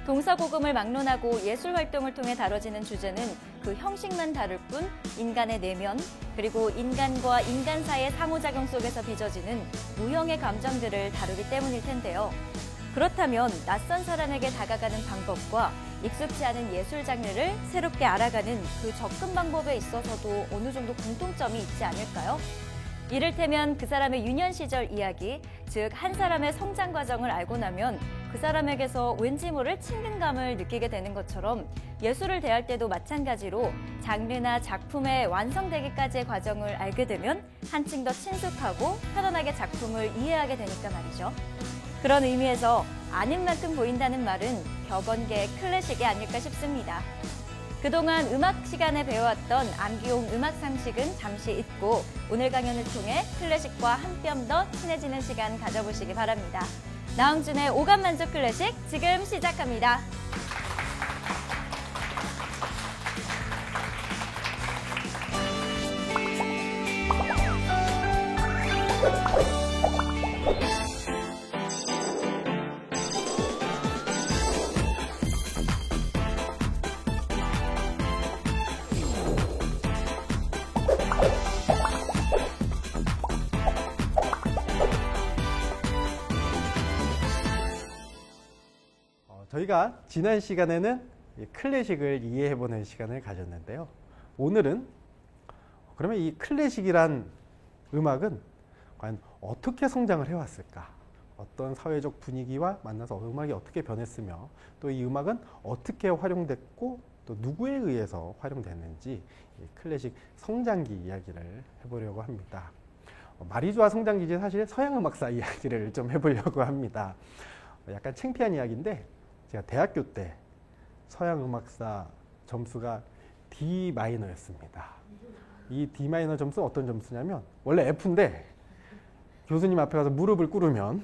동서고금을 막론하고 예술 활동을 통해 다뤄지는 주제는 그 형식만 다를 뿐 인간의 내면, 그리고 인간과 인간 사이의 상호작용 속에서 빚어지는 무형의 감정들을 다루기 때문일 텐데요. 그렇다면 낯선 사람에게 다가가는 방법과 익숙지 않은 예술 장르를 새롭게 알아가는 그 접근 방법에 있어서도 어느 정도 공통점이 있지 않을까요? 이를테면 그 사람의 유년 시절 이야기, 즉 한 사람의 성장 과정을 알고 나면 그 사람에게서 왠지 모를 친근감을 느끼게 되는 것처럼 예술을 대할 때도 마찬가지로 장르나 작품의 완성되기까지의 과정을 알게 되면 한층 더 친숙하고 편안하게 작품을 이해하게 되니까 말이죠. 그런 의미에서 아는 만큼 보인다는 말은 격언계의 클래식이 아닐까 싶습니다. 그동안 음악 시간에 배워왔던 암기용 음악 상식은 잠시 잊고 오늘 강연을 통해 클래식과 한 뼘 더 친해지는 시간 가져보시기 바랍니다. 나홍준의 오감만족 클래식 지금 시작합니다. 저희가 지난 시간에는 클래식을 이해해보는 시간을 가졌는데요. 오늘은 그러면 이 클래식이란 음악은 과연 어떻게 성장을 해왔을까? 어떤 사회적 분위기와 만나서 음악이 어떻게 변했으며 또 이 음악은 어떻게 활용됐고 또 누구에 의해서 활용됐는지 클래식 성장기 이야기를 해보려고 합니다. 마리조아 성장기지 사실 서양 음악사 이야기를 좀 해보려고 합니다. 약간 창피한 이야기인데 제가 대학교 때 서양 음악사 점수가 D 마이너였습니다. 이 D 마이너 점수는 어떤 점수냐면 원래 F인데 교수님 앞에 가서 무릎을 꿇으면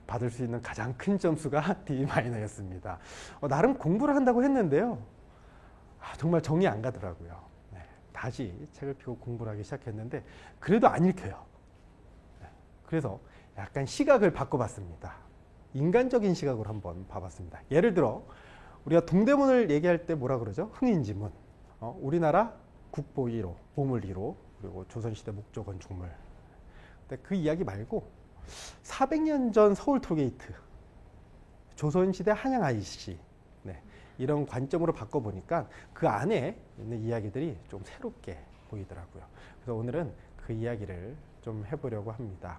받을 수 있는 가장 큰 점수가 D 마이너였습니다. 나름 공부를 한다고 했는데요. 정말 정이 안 가더라고요. 네, 다시 책을 펴고 공부를 하기 시작했는데 그래도 안 읽혀요. 네, 그래서 약간 시각을 바꿔봤습니다. 인간적인 시각으로 한번 봐봤습니다. 예를 들어 우리가 동대문을 얘기할 때 뭐라 그러죠? 흥인지문. 우리나라 국보 1호, 보물 1호, 그리고 조선시대 목조 건축물. 근데 그 이야기 말고 400년 전 서울 톨게이트, 조선시대 한양 IC, 네, 이런 관점으로 바꿔보니까 그 안에 있는 이야기들이 좀 새롭게 보이더라고요. 그래서 오늘은 그 이야기를 좀 해보려고 합니다.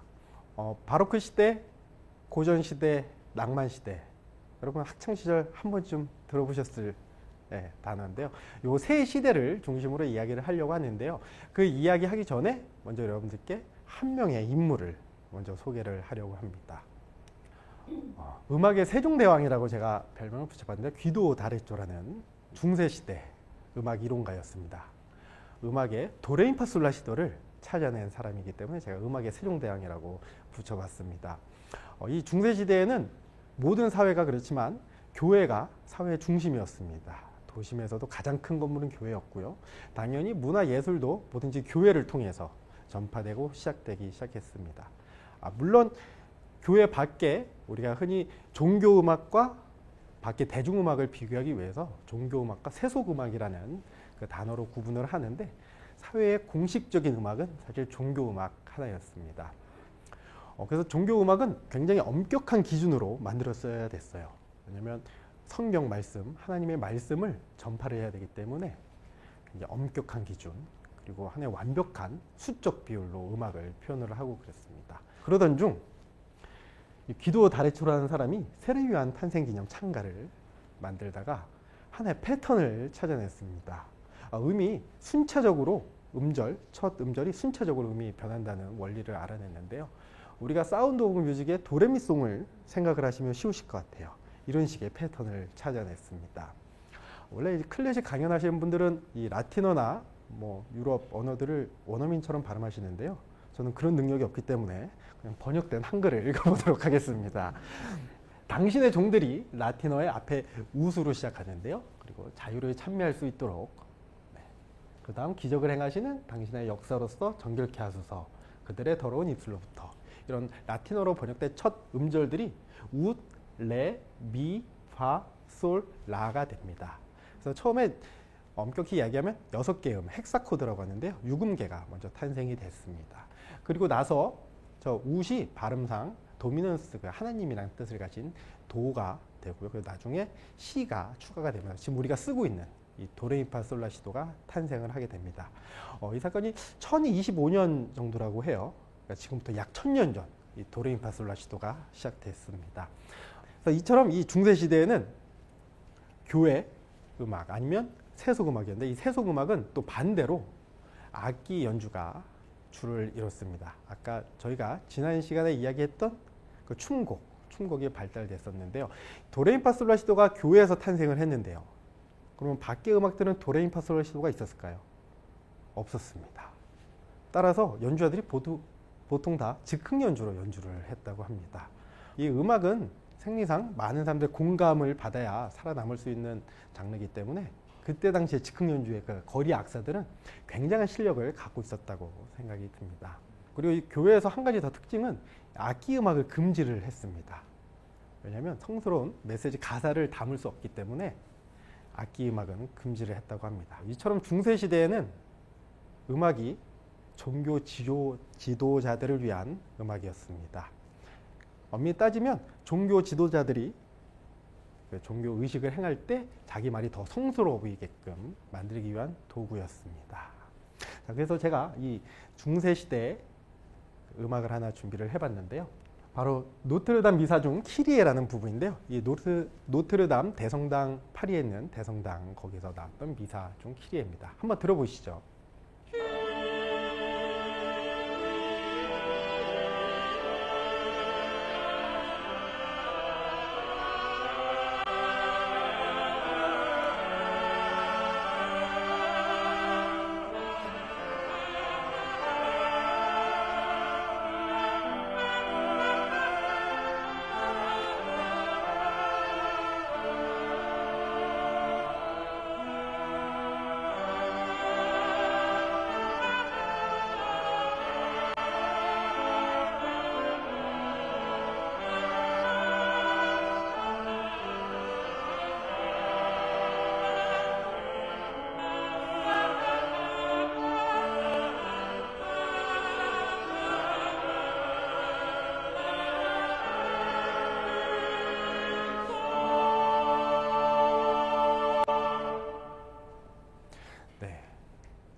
바로크 시대, 고전시대, 낭만시대, 여러분 학창시절 한 번쯤 들어보셨을 단어인데요. 요 세 시대를 중심으로 이야기를 하려고 하는데요. 그 이야기 하기 전에 먼저 여러분들께 한 명의 인물을 먼저 소개를 하려고 합니다. 음악의 세종대왕이라고 제가 별명을 붙여봤는데 귀도 다레쪼라는 중세시대 음악 이론가였습니다. 음악의 도레미파솔라시도를 찾아낸 사람이기 때문에 제가 음악의 세종대왕이라고 붙여봤습니다. 이 중세시대에는 모든 사회가 그렇지만 교회가 사회의 중심이었습니다. 도심에서도 가장 큰 건물은 교회였고요. 당연히 문화예술도 뭐든지 교회를 통해서 전파되고 시작되기 시작했습니다. 물론 교회 밖에 우리가 흔히 종교음악과 밖에 대중음악을 비교하기 위해서 종교음악과 세속음악이라는 그 단어로 구분을 하는데 사회의 공식적인 음악은 사실 종교음악 하나였습니다. 그래서 종교음악은 굉장히 엄격한 기준으로 만들었어야 됐어요. 왜냐하면 성경 말씀, 하나님의 말씀을 전파를 해야 되기 때문에 굉장히 엄격한 기준, 그리고 하나의 완벽한 수적 비율로 음악을 표현을 하고 그랬습니다. 그러던 중 귀도 다레초라는 사람이 세례요한 탄생기념 찬가를 만들다가 하나의 패턴을 찾아냈습니다. 음이 순차적으로 첫 음절이 순차적으로 음이 변한다는 원리를 알아냈는데요. 우리가 사운드 오브 뮤직의 도레미송을 생각을 하시면 쉬우실 것 같아요. 이런 식의 패턴을 찾아냈습니다. 원래 클래식 강연하시는 분들은 이 라틴어나 유럽 언어들을 원어민처럼 발음하시는데요. 저는 그런 능력이 없기 때문에 그냥 번역된 한글을 읽어보도록 하겠습니다. 당신의 종들이 라틴어의 앞에 우수로 시작하는데요. 그리고 자유로이 참여할 수 있도록 그 다음 기적을 행하시는 당신의 역사로서 정결케 하소서 그들의 더러운 입술로부터 이런 라틴어로 번역된 첫 음절들이 우, 레, 미, 파, 솔, 라가 됩니다. 그래서 처음에 엄격히 이야기하면 6개의 헥사코드라고 하는데요. 6음계가 먼저 탄생이 됐습니다. 그리고 나서 저 웃이 발음상 도미넌스, 하나님이라는 뜻을 가진 도가 되고요. 그리고 나중에 시가 추가가 되면서 지금 우리가 쓰고 있는 이 도레미파솔라시도가 탄생을 하게 됩니다. 이 사건이 1025년 정도라고 해요. 그러니까 지금부터 약 1000년 전 이 도레미파솔라시도가 시작됐습니다. 그래서 이처럼 이 중세 시대에는 교회 음악 아니면 세속 음악이었는데 이 세속 음악은 또 반대로 악기 연주가 줄을 이뤘습니다. 아까 저희가 지난 시간에 이야기했던 그 춤곡이 발달됐었는데요. 도레미파솔라시도가 교회에서 탄생을 했는데요. 그러면 밖의 음악들은 도레미파솔라시도가 있었을까요? 없었습니다. 따라서 연주자들이 보통 다 즉흥 연주로 연주를 했다고 합니다. 이 음악은 생리상 많은 사람들의 공감을 받아야 살아남을 수 있는 장르이기 때문에 그때 당시에 즉흥 연주의 그 거리 악사들은 굉장한 실력을 갖고 있었다고 생각이 듭니다. 그리고 이 교회에서 한 가지 더 특징은 악기 음악을 금지를 했습니다. 왜냐하면 성스러운 메시지 가사를 담을 수 없기 때문에 악기 음악은 금지를 했다고 합니다. 이처럼 중세 시대에는 음악이 종교 지도자들을 위한 음악이었습니다. 엄밀히 따지면 종교 지도자들이 종교 의식을 행할 때 자기 말이 더 성스러워 보이게끔 만들기 위한 도구였습니다. 자, 그래서 제가 이 중세 시대의 음악을 하나 준비를 해봤는데요. 바로 노트르담 미사 중 키리에라는 부분인데요. 이 노트르담 대성당 파리에 있는 대성당 거기서 나왔던 미사 중 키리에입니다. 한번 들어보시죠.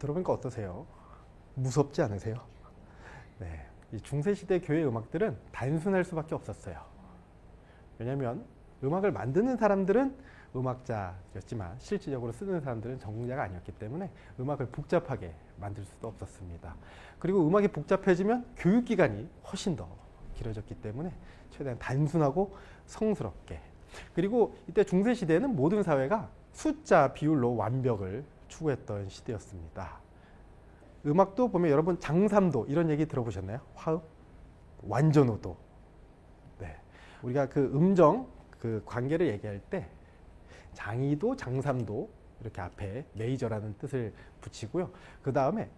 들어보니까 어떠세요? 무섭지 않으세요? 네, 이 중세시대 교회 음악들은 단순할 수밖에 없었어요. 왜냐하면 음악을 만드는 사람들은 음악자였지만 실질적으로 쓰는 사람들은 전공자가 아니었기 때문에 음악을 복잡하게 만들 수도 없었습니다. 그리고 음악이 복잡해지면 교육기간이 훨씬 더 길어졌기 때문에 최대한 단순하고 성스럽게, 그리고 이때 중세시대에는 모든 사회가 숫자 비율로 완벽을 추구했던 시대였습니다. 음악도 보면 여러분 장삼도 이런 얘기 들어보셨나요? 화음, 완전오도. 네, 우리가 그 음정 그 관계를 얘기할 때 장이도, 장삼도 이렇게 앞에 메이저라는 뜻을 붙이고요. 그 다음에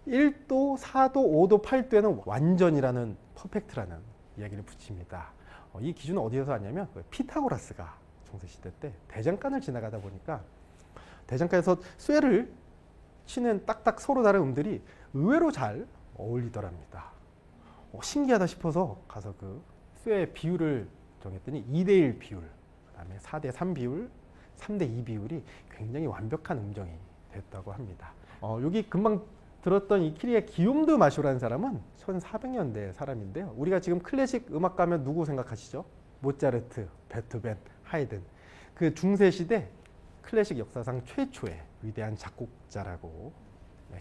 1도, 4도, 5도, 8도에는 완전이라는 퍼펙트라는 이야기를 붙입니다. 이 기준은 어디에서 왔냐면 피타고라스가 중세시대 때 대장간을 지나가다 보니까 대장간에서 쇠를 치는 딱딱 서로 다른 음들이 의외로 잘 어울리더랍니다. 신기하다 싶어서 가서 그 쇠의 비율을 정했더니 2대1 비율, 그 다음에 4대3 비율, 3대2 비율이 굉장히 완벽한 음정이 됐다고 합니다. 여기 금방 들었던 이 키리의 기욤드 마쇼라는 사람은 1400년대 사람인데요. 우리가 지금 클래식 음악 가면 누구 생각하시죠? 모차르트, 베토벤, 하이든. 그 중세시대 클래식 역사상 최초의 위대한 작곡자라고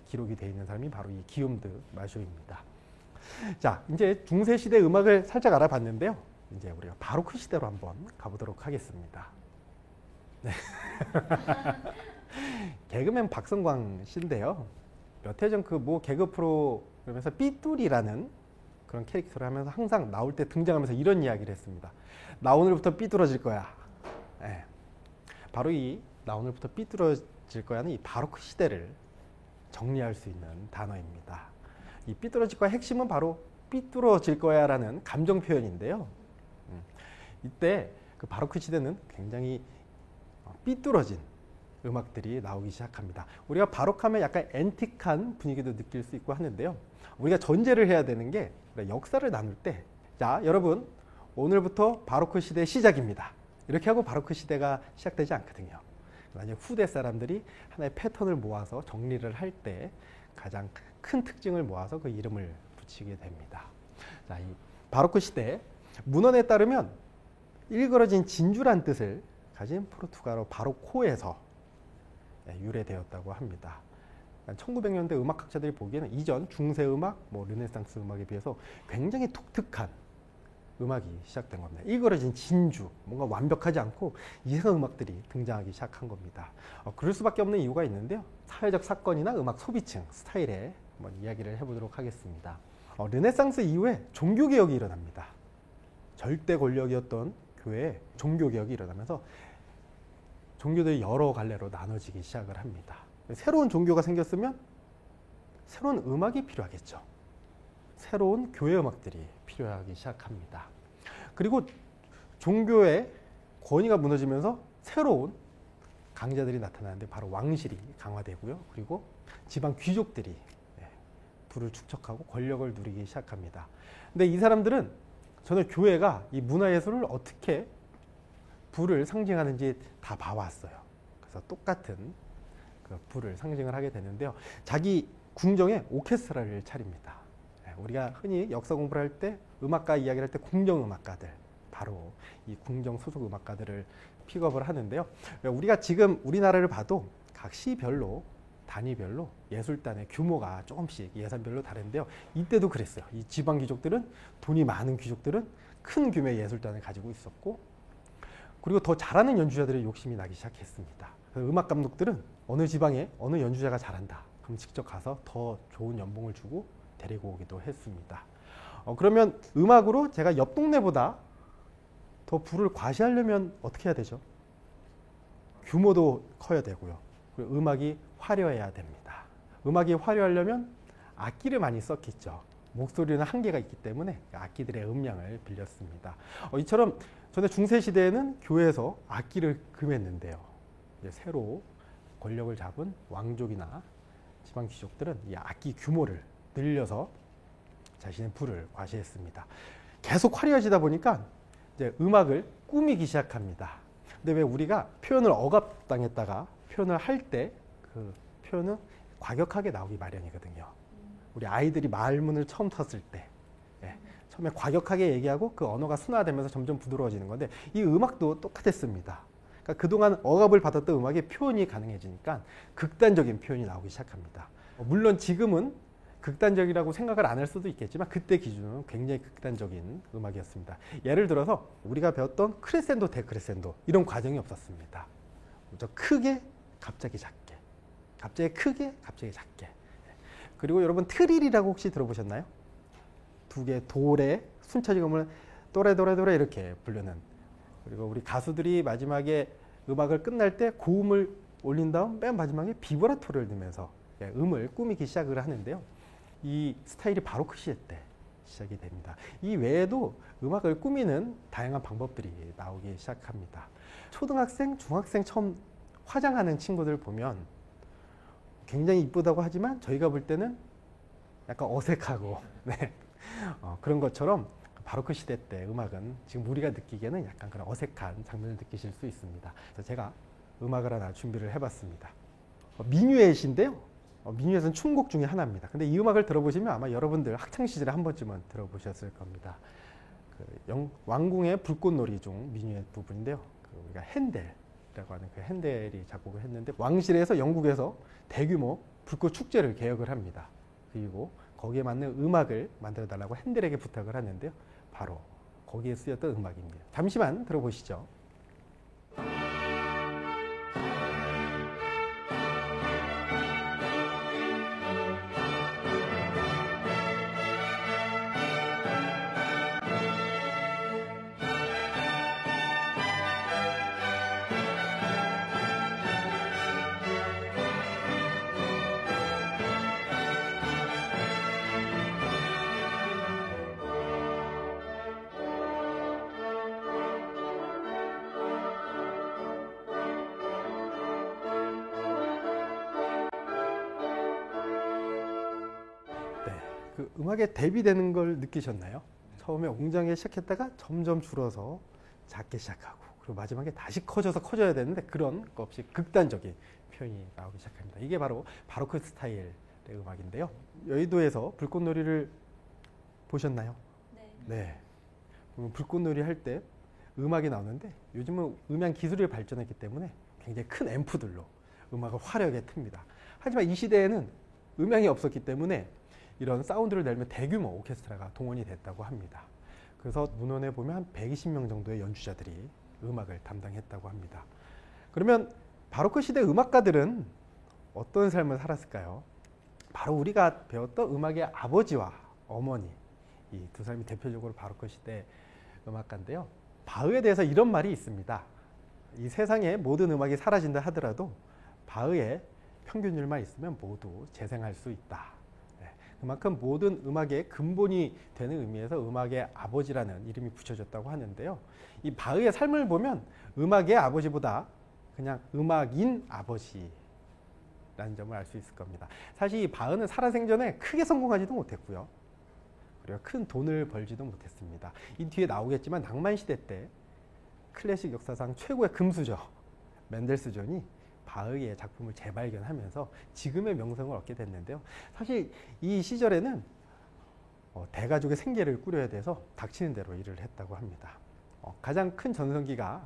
기록이 되어 있는 사람이 바로 이 기욤드 마쇼입니다. 자, 이제 중세시대 음악을 살짝 알아봤는데요. 이제 우리가 바로크 시대로 한번 가보도록 하겠습니다. 네. 개그맨 박성광 씨인데요. 몇 해 전 그 모 개그 프로그램에서 삐뚤이라는 그런 캐릭터를 하면서 항상 나올 때 등장하면서 이런 이야기를 했습니다. 나 오늘부터 삐뚤어질 거야. 네. 바로 이 나 오늘부터 삐뚤어질 거야는 이 바로크 시대를 정리할 수 있는 단어입니다. 이 삐뚤어질 거야 핵심은 바로 삐뚤어질 거야라는 감정 표현인데요. 이때 그 바로크 시대는 굉장히 삐뚤어진 음악들이 나오기 시작합니다. 우리가 바로크하면 약간 앤틱한 분위기도 느낄 수 있고 하는데요. 우리가 전제를 해야 되는 게 역사를 나눌 때, 자, 여러분 오늘부터 바로크 시대 시작입니다. 이렇게 하고 바로크 시대가 시작되지 않거든요. 만약 후대 사람들이 하나의 패턴을 모아서 정리를 할 때 가장 큰 특징을 모아서 그 이름을 붙이게 됩니다. 자, 이 바로크 시대 문헌에 따르면 일그러진 진주란 뜻을 가진 포르투갈어 바로코에서 유래되었다고 합니다. 1900년대 음악학자들이 보기에는 이전 중세 음악, 르네상스 음악에 비해서 굉장히 독특한 음악이 시작된 겁니다. 일그러진 진주, 뭔가 완벽하지 않고 이상한 음악들이 등장하기 시작한 겁니다. 그럴 수밖에 없는 이유가 있는데요. 사회적 사건이나 음악 소비층 스타일에 한번 이야기를 해보도록 하겠습니다. 르네상스 이후에 종교개혁이 일어납니다. 절대 권력이었던 교회에 종교개혁이 일어나면서 종교들이 여러 갈래로 나눠지기 시작을 합니다. 새로운 종교가 생겼으면 새로운 음악이 필요하겠죠. 새로운 교회 음악들이 필요하기 시작합니다. 그리고 종교의 권위가 무너지면서 새로운 강자들이 나타나는데 바로 왕실이 강화되고요. 그리고 지방 귀족들이 부를 축적하고 권력을 누리기 시작합니다. 근데 이 사람들은 전혀 교회가 이 문화예술을 어떻게 부를 상징하는지 다 봐왔어요. 그래서 똑같은 그 부를 상징을 하게 되는데요. 자기 궁정에 오케스트라를 차립니다. 우리가 흔히 역사 공부를 할 때 음악가 이야기를 할 때 궁정음악가들, 바로 이 궁정 소속 음악가들을 픽업을 하는데요. 우리가 지금 우리나라를 봐도 각 시별로 단위별로 예술단의 규모가 조금씩 예산별로 다른데요. 이때도 그랬어요. 이 지방 귀족들은, 돈이 많은 귀족들은 큰 규모의 예술단을 가지고 있었고, 그리고 더 잘하는 연주자들의 욕심이 나기 시작했습니다. 음악 감독들은 어느 지방에 어느 연주자가 잘한다, 그럼 직접 가서 더 좋은 연봉을 주고 데리고 오기도 했습니다. 그러면 음악으로 제가 옆 동네보다 더 부를 과시하려면 어떻게 해야 되죠? 규모도 커야 되고요. 그리고 음악이 화려해야 됩니다. 음악이 화려하려면 악기를 많이 썼겠죠. 목소리는 한계가 있기 때문에 악기들의 음량을 빌렸습니다. 이처럼 전에 중세시대에는 교회에서 악기를 금했는데요. 이제 새로 권력을 잡은 왕족이나 지방 귀족들은 이 악기 규모를 늘려서 자신의 부를 과시했습니다. 계속 화려해지다 보니까 이제 음악을 꾸미기 시작합니다. 근데 왜 우리가 표현을 억압당했다가 표현을 할 때 그 표현은 과격하게 나오기 마련이거든요. 우리 아이들이 말문을 처음 텄을 때 처음에 과격하게 얘기하고 그 언어가 순화되면서 점점 부드러워지는 건데, 이 음악도 똑같았습니다. 그러니까 그동안 억압을 받았던 음악의 표현이 가능해지니까 극단적인 표현이 나오기 시작합니다. 물론 지금은 극단적이라고 생각을 안 할 수도 있겠지만 그때 기준은 굉장히 극단적인 음악이었습니다. 예를 들어서 우리가 배웠던 크레센도, 데크레센도 이런 과정이 없었습니다. 먼저 크게, 갑자기 작게, 갑자기 크게, 갑자기 작게. 그리고 여러분 트릴이라고 혹시 들어보셨나요? 두 개 돌의 순차적음을 또래또래또래 이렇게 부르는. 그리고 우리 가수들이 마지막에 음악을 끝날 때 고음을 올린 다음 맨 마지막에 비브라토를 넣으면서 음을 꾸미기 시작을 하는데요. 이 스타일이 바로크 시대 때 시작이 됩니다. 이 외에도 음악을 꾸미는 다양한 방법들이 나오기 시작합니다. 초등학생, 중학생 처음 화장하는 친구들 보면 굉장히 이쁘다고 하지만 저희가 볼 때는 약간 어색하고 그런 것처럼 바로크 시대 때 음악은 지금 우리가 느끼기에는 약간 그런 어색한 장면을 느끼실 수 있습니다. 그래서 제가 음악을 하나 준비를 해봤습니다. 미뉴엣인데요. 미뉴엣은 춤곡 중에 하나입니다. 근데 이 음악을 들어보시면 아마 여러분들 학창시절에 한 번쯤은 들어보셨을 겁니다. 왕궁의 불꽃놀이 중 미뉴엣 부분인데요. 우리가 핸델이라고 하는 그 핸델이 작곡을 했는데, 왕실에서 영국에서 대규모 불꽃 축제를 개혁을 합니다. 그리고 거기에 맞는 음악을 만들어 달라고 핸델에게 부탁을 하는데요. 바로 거기에 쓰였던 음악입니다. 잠시만 들어보시죠. 그 음악에 대비되는 걸 느끼셨나요? 처음에 웅장하게 시작했다가 점점 줄어서 작게 시작하고 그리고 마지막에 다시 커져서 커져야 되는데 그런 거 없이 극단적인 표현이 나오기 시작합니다. 이게 바로 바로크 스타일의 음악인데요. 여의도에서 불꽃놀이를 보셨나요? 네. 불꽃놀이 할 때 음악이 나오는데 요즘은 음향 기술이 발전했기 때문에 굉장히 큰 앰프들로 음악을 화려하게 틉니다. 하지만 이 시대에는 음향이 없었기 때문에 이런 사운드를 내면 대규모 오케스트라가 동원이 됐다고 합니다. 그래서 문헌에 보면 한 120명 정도의 연주자들이 음악을 담당했다고 합니다. 그러면 바로크 시대 음악가들은 어떤 삶을 살았을까요? 바로 우리가 배웠던 음악의 아버지와 어머니, 이 두 사람이 대표적으로 바로크 시대 음악가인데요. 바흐에 대해서 이런 말이 있습니다. 이 세상의 모든 음악이 사라진다 하더라도 바흐의 평균율만 있으면 모두 재생할 수 있다. 네, 그만큼 모든 음악의 근본이 되는 의미에서 음악의 아버지라는 이름이 붙여졌다고 하는데요. 이 바흐의 삶을 보면 음악의 아버지보다 그냥 음악인 아버지라는 점을 알 수 있을 겁니다. 사실 이 바흐는 살아생전에 크게 성공하지도 못했고요. 그리고 큰 돈을 벌지도 못했습니다. 이 뒤에 나오겠지만 낭만 시대 때 클래식 역사상 최고의 금수저 멘델스존이 바흐의 작품을 재발견하면서 지금의 명성을 얻게 됐는데요. 사실 이 시절에는 대가족의 생계를 꾸려야 돼서 닥치는 대로 일을 했다고 합니다. 가장 큰 전성기가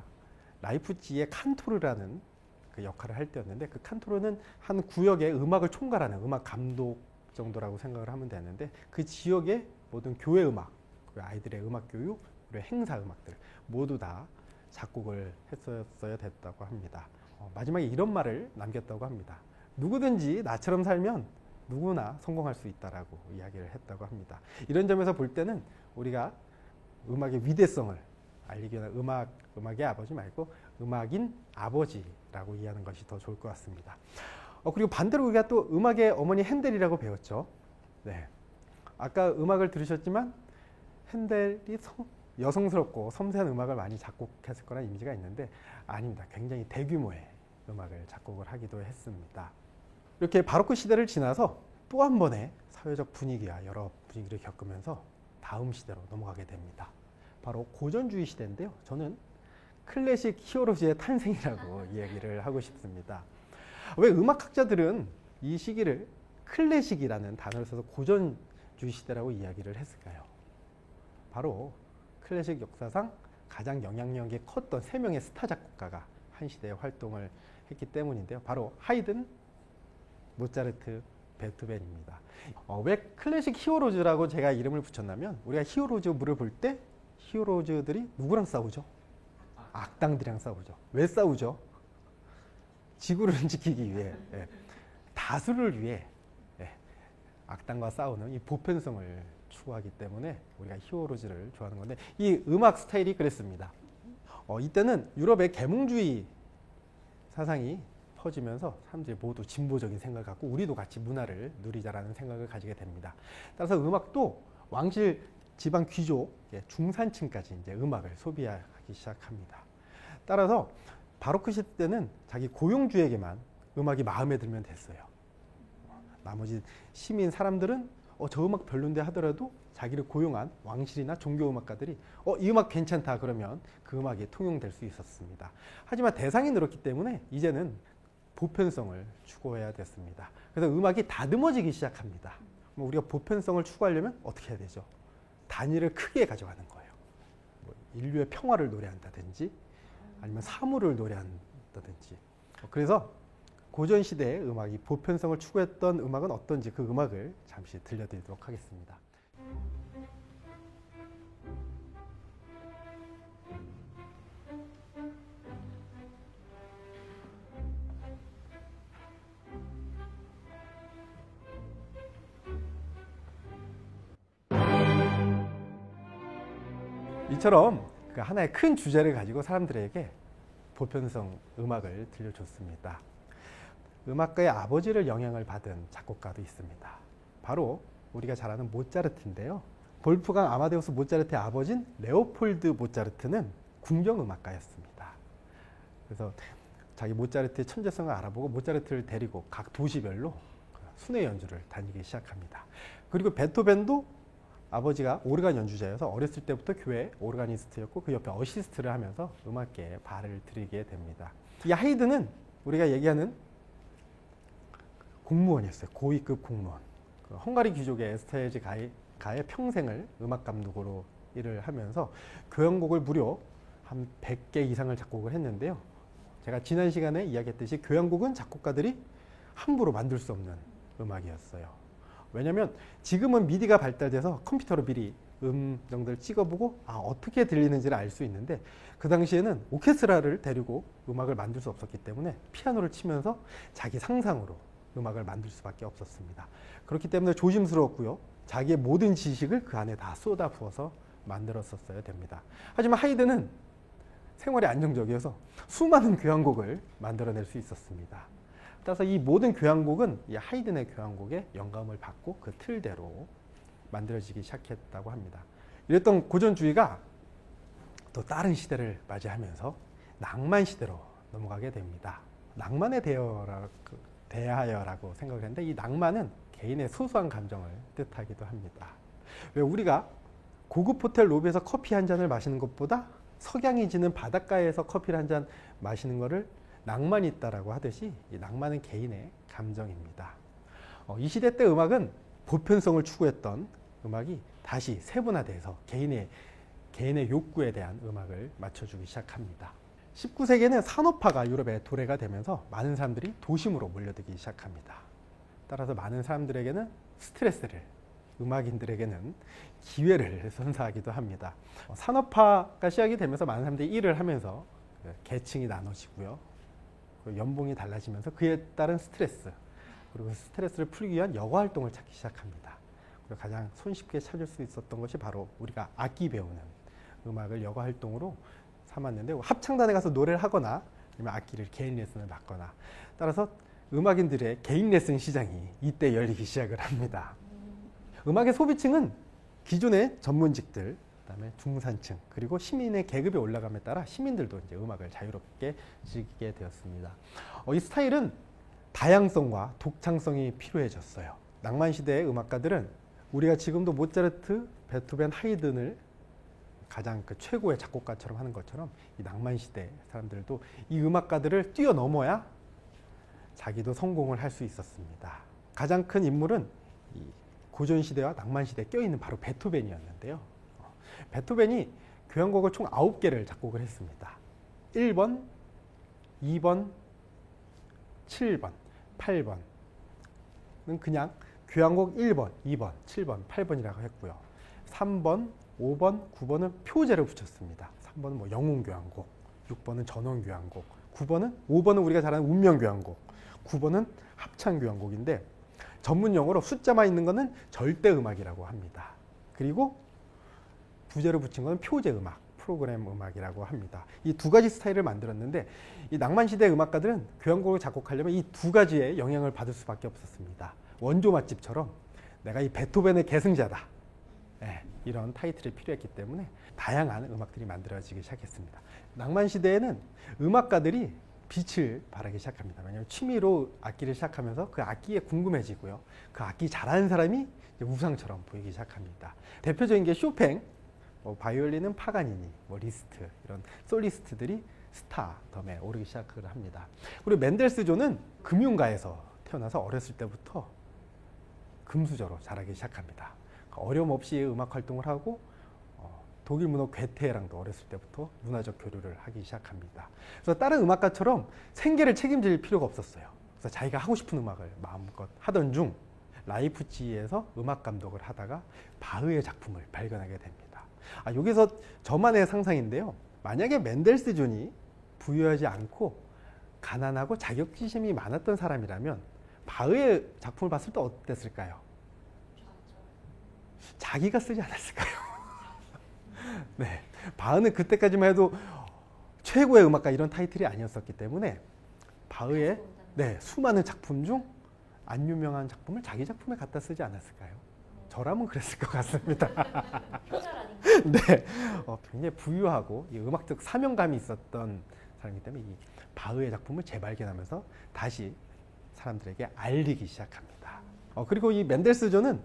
라이프치히의 칸토르라는 그 역할을 할 때였는데 그 칸토르는 한 구역의 음악을 총괄하는 음악 감독 정도라고 생각을 하면 되는데 그 지역의 모든 교회 음악, 아이들의 음악 교육, 그리고 행사 음악들 모두 다 작곡을 했었어야 됐다고 합니다. 마지막에 이런 말을 남겼다고 합니다. 누구든지 나처럼 살면 누구나 성공할 수 있다라고 이야기를 했다고 합니다. 이런 점에서 볼 때는 우리가 음악의 위대성을 알리기 위한 음악의 아버지 말고 음악인 아버지라고 이해하는 것이 더 좋을 것 같습니다. 그리고 반대로 우리가 또 음악의 어머니 핸델이라고 배웠죠. 네. 아까 음악을 들으셨지만 핸델이 여성스럽고 섬세한 음악을 많이 작곡했을 거란 이미지가 있는데 아닙니다. 굉장히 대규모의 음악을 작곡을 하기도 했습니다. 이렇게 바로크 시대를 지나서 또 한 번의 사회적 분위기와 여러 분위기를 겪으면서 다음 시대로 넘어가게 됩니다. 바로 고전주의 시대인데요. 저는 클래식 히어로즈의 탄생이라고 이야기를 하고 싶습니다. 왜 음악학자들은 이 시기를 클래식이라는 단어를 써서 고전주의 시대라고 이야기를 했을까요? 바로 클래식 역사상 가장 영향력이 컸던 3명의 스타 작곡가가 한 시대에 활동을 했기 때문인데요. 바로 하이든, 모차르트, 베토벤입니다. 왜 클래식 히어로즈라고 제가 이름을 붙였냐면 우리가 히어로즈 물을 볼 때 히어로즈들이 누구랑 싸우죠? 악당들이랑 싸우죠. 왜 싸우죠? 지구를 지키기 위해, 다수를 위해 악당과 싸우는 이 보편성을 추구하기 때문에 우리가 히어로즈를 좋아하는 건데 이 음악 스타일이 그랬습니다. 이때는 유럽의 계몽주의 사상이 퍼지면서 사람들이 모두 진보적인 생각을 갖고 우리도 같이 문화를 누리자라는 생각을 가지게 됩니다. 따라서 음악도 왕실 지방 귀족 중산층까지 이제 음악을 소비하기 시작합니다. 따라서 바로크 시대 때는 자기 고용주에게만 음악이 마음에 들면 됐어요. 나머지 시민 사람들은 저 음악 별론데 하더라도 자기를 고용한 왕실이나 종교 음악가들이 이 음악 괜찮다 그러면 그 음악이 통용될 수 있었습니다. 하지만 대상이 늘었기 때문에 이제는 보편성을 추구해야 됐습니다. 그래서 음악이 다듬어지기 시작합니다. 우리가 보편성을 추구하려면 어떻게 해야 되죠? 단위를 크게 가져가는 거예요. 인류의 평화를 노래한다든지 아니면 사물을 노래한다든지. 그래서 고전시대의 음악이 보편성을 추구했던 음악은 어떤지 그 음악을 잠시 들려드리도록 하겠습니다. 이처럼 그 하나의 큰 주제를 가지고 사람들에게 보편성 음악을 들려줬습니다. 음악가의 아버지를 영향을 받은 작곡가도 있습니다. 바로 우리가 잘 아는 모차르트인데요. 볼프강 아마데우스 모차르트의 아버진 레오폴드 모차르트는 궁정음악가였습니다. 그래서 자기 모차르트의 천재성을 알아보고 모차르트를 데리고 각 도시별로 순회 연주를 다니기 시작합니다. 그리고 베토벤도 아버지가 오르간 연주자여서 어렸을 때부터 교회 오르가니스트였고 그 옆에 어시스트를 하면서 음악계에 발을 들이게 됩니다. 이 하이든은 우리가 얘기하는 공무원이었어요. 고위급 공무원. 그 헝가리 귀족의 에스테르하지 가의 평생을 음악 감독으로 일을 하면서 교향곡을 무려 한 100개 이상을 작곡을 했는데요. 제가 지난 시간에 이야기했듯이 교향곡은 작곡가들이 함부로 만들 수 없는 음악이었어요. 왜냐하면 지금은 미디가 발달돼서 컴퓨터로 미리 음정들을 찍어보고 어떻게 들리는지를 알 수 있는데 그 당시에는 오케스트라를 데리고 음악을 만들 수 없었기 때문에 피아노를 치면서 자기 상상으로 음악을 만들 수밖에 없었습니다. 그렇기 때문에 조심스러웠고요. 자기의 모든 지식을 그 안에 다 쏟아부어서 만들었었어야 됩니다. 하지만 하이든은 생활이 안정적이어서 수많은 교향곡을 만들어낼 수 있었습니다. 따라서 이 모든 교향곡은 이 하이든의 교향곡에 영감을 받고 그 틀대로 만들어지기 시작했다고 합니다. 이랬던 고전주의가 또 다른 시대를 맞이하면서 낭만 시대로 넘어가게 됩니다. 낭만에 대하여라고 생각을 했는데 이 낭만은 개인의 소소한 감정을 뜻하기도 합니다. 왜 우리가 고급 호텔 로비에서 커피 한 잔을 마시는 것보다 석양이 지는 바닷가에서 커피를 한 잔 마시는 것을 낭만이 있다라고 하듯이 이 낭만은 개인의 감정입니다. 이 시대 때 음악은 보편성을 추구했던 음악이 다시 세분화돼서 개인의 욕구에 대한 음악을 맞춰주기 시작합니다. 19세기에는 산업화가 유럽에 도래가 되면서 많은 사람들이 도심으로 몰려들기 시작합니다. 따라서 많은 사람들에게는 스트레스를, 음악인들에게는 기회를 선사하기도 합니다. 산업화가 시작이 되면서 많은 사람들이 일을 하면서 계층이 나눠지고요. 연봉이 달라지면서 그에 따른 스트레스, 그리고 스트레스를 풀기 위한 여가 활동을 찾기 시작합니다. 그리고 가장 손쉽게 찾을 수 있었던 것이 바로 우리가 악기 배우는 음악을 여가 활동으로 삼았는데 합창단에 가서 노래를 하거나 아니면 악기를 개인 레슨을 받거나 따라서 음악인들의 개인 레슨 시장이 이때 열리기 시작을 합니다. 음악의 소비층은 기존의 전문직들, 그다음에 중산층, 그리고 시민의 계급이 올라감에 따라 시민들도 이제 음악을 자유롭게 즐기게 되었습니다. 이 스타일은 다양성과 독창성이 필요해졌어요. 낭만 시대의 음악가들은 우리가 지금도 모차르트, 베토벤, 하이든을 가장 최고의 작곡가처럼 하는 것처럼 이 낭만 시대 사람들도 이 음악가들을 뛰어넘어야 자기도 성공을 할 수 있었습니다. 가장 큰 인물은 이 고전 시대와 낭만 시대에 껴있는 바로 베토벤이었는데요. 베토벤이 교향곡을 총 9개를 작곡을 했습니다. 1번, 2번, 7번, 8번은 그냥 교향곡 1번, 2번, 7번, 8번이라고 했고요. 3번, 5번, 9번은 표제를 붙였습니다. 3번은 뭐 영웅교향곡, 6번은 전원교향곡, 5번은 우리가 잘 아는 운명교향곡, 9번은 합창교향곡인데 전문 용어로 숫자만 있는 것은 절대음악이라고 합니다. 그리고 부제로 붙인 것은 표제음악, 프로그램 음악이라고 합니다. 이 두 가지 스타일을 만들었는데 이 낭만시대 음악가들은 교향곡을 작곡하려면 이 두 가지의 영향을 받을 수밖에 없었습니다. 원조 맛집처럼 내가 이 베토벤의 계승자다. 이런 타이틀이 필요했기 때문에 다양한 음악들이 만들어지기 시작했습니다. 낭만시대에는 음악가들이 빛을 발하기 시작합니다. 왜냐하면 취미로 악기를 시작하면서 그 악기에 궁금해지고요. 그 악기 잘하는 사람이 우상처럼 보이기 시작합니다. 대표적인 게 쇼팽, 바이올린은 파가니니, 리스트 이런 솔리스트들이 스타덤에 오르기 시작을 합니다. 그리고 멘델스존은 금융가에서 태어나서 어렸을 때부터 금수저로 자라기 시작합니다. 어려움 없이 음악 활동을 하고 독일 문호 괴테랑도 어렸을 때부터 문화적 교류를 하기 시작합니다. 그래서 다른 음악가처럼 생계를 책임질 필요가 없었어요. 그래서 자기가 하고 싶은 음악을 마음껏 하던 중 라이프치히에서 음악 감독을 하다가 바흐의 작품을 발견하게 됩니다. 여기서 저만의 상상인데요. 만약에 멘델스존이 부유하지 않고 가난하고 자격지심이 많았던 사람이라면 바흐의 작품을 봤을 때 어땠을까요? 자기가 쓰지 않았을까요? 네, 바흐는 그때까지만 해도 최고의 음악가 이런 타이틀이 아니었었기 때문에 바흐의 수많은 작품 중 안 유명한 작품을 자기 작품에 갖다 쓰지 않았을까요? 저라면 그랬을 것 같습니다. 네, 굉장히 부유하고 이 음악적 사명감이 있었던 사람이기 때문에 이 바흐의 작품을 재발견하면서 다시 사람들에게 알리기 시작합니다. 그리고 이 멘델스존은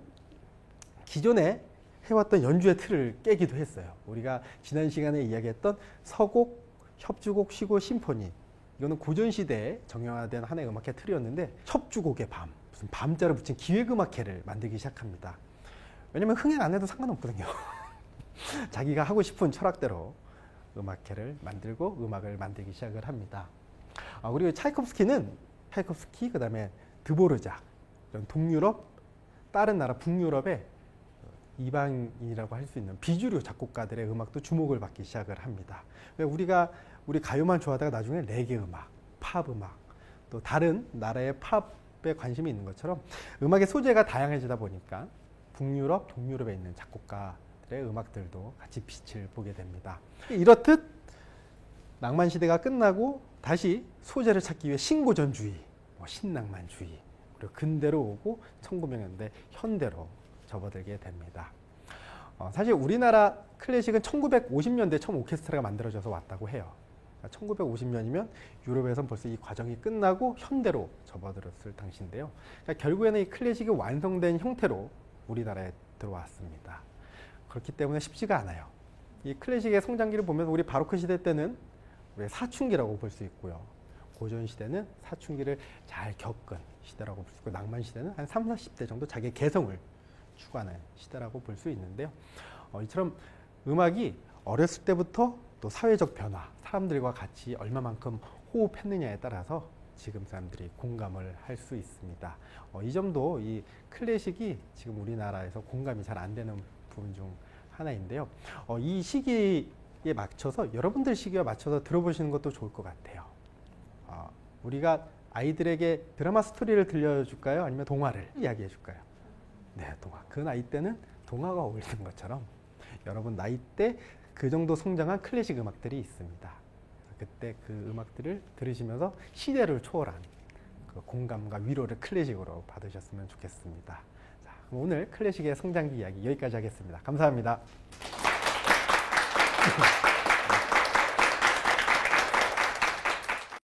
기존에 해왔던 연주의 틀을 깨기도 했어요. 우리가 지난 시간에 이야기했던 서곡, 협주곡, 시곡, 심포니, 이거는 고전 시대에 정형화된 하나의 음악회 틀이었는데 협주곡의 밤, 무슨 밤자를 붙인 기획음악회를 만들기 시작합니다. 왜냐면 흥행 안 해도 상관없거든요. 자기가 하고 싶은 철학대로 음악회를 만들고 음악을 만들기 시작을 합니다. 그리고 차이콥스키, 그다음에 드보르작, 이런 동유럽, 다른 나라 북유럽의 이방인이라고 할 수 있는 비주류 작곡가들의 음악도 주목을 받기 시작을 합니다. 우리 가요만 좋아하다가 나중에 레게 음악, 팝 음악, 또 다른 나라의 팝에 관심이 있는 것처럼 음악의 소재가 다양해지다 보니까 북유럽, 동유럽에 있는 작곡가들의 음악들도 같이 빛을 보게 됩니다. 이렇듯 낭만 시대가 끝나고 다시 소재를 찾기 위해 신고전주의, 신낭만주의, 그리고 근대로 오고 1900년대 현대로 접어들게 됩니다. 사실 우리나라 클래식은 1950년대 처음 오케스트라가 만들어져서 왔다고 해요. 1950년이면 유럽에선 벌써 이 과정이 끝나고 현대로 접어들었을 당시인데요. 결국에는 이 클래식이 완성된 형태로 우리나라에 들어왔습니다. 그렇기 때문에 쉽지가 않아요. 이 클래식의 성장기를 보면 우리 바로크 시대 때는 우리 사춘기라고 볼 수 있고요. 고전 시대는 사춘기를 잘 겪은 시대라고 볼 수 있고, 낭만 시대는 한 30, 40대 정도 자기의 개성을 추구하는 시대라고 볼 수 있는데요. 이처럼 음악이 어렸을 때부터 또 사회적 변화, 사람들과 같이 얼마만큼 호흡했느냐에 따라서 지금 사람들이 공감을 할 수 있습니다. 이 점도 이 클래식이 지금 우리나라에서 공감이 잘 안 되는 부분 중 하나인데요. 이 시기에 맞춰서, 여러분들 시기에 맞춰서 들어보시는 것도 좋을 것 같아요. 우리가 아이들에게 드라마 스토리를 들려줄까요? 아니면 동화를 이야기해 줄까요? 네, 동화. 그 나이 때는 동화가 어울리는 것처럼 여러분 나이 때 그 정도 성장한 클래식 음악들이 있습니다. 그때 그 음악들을 들으시면서 시대를 초월한 그 공감과 위로를 클래식으로 받으셨으면 좋겠습니다. 자, 그럼 오늘 클래식의 성장기 이야기 여기까지 하겠습니다. 감사합니다.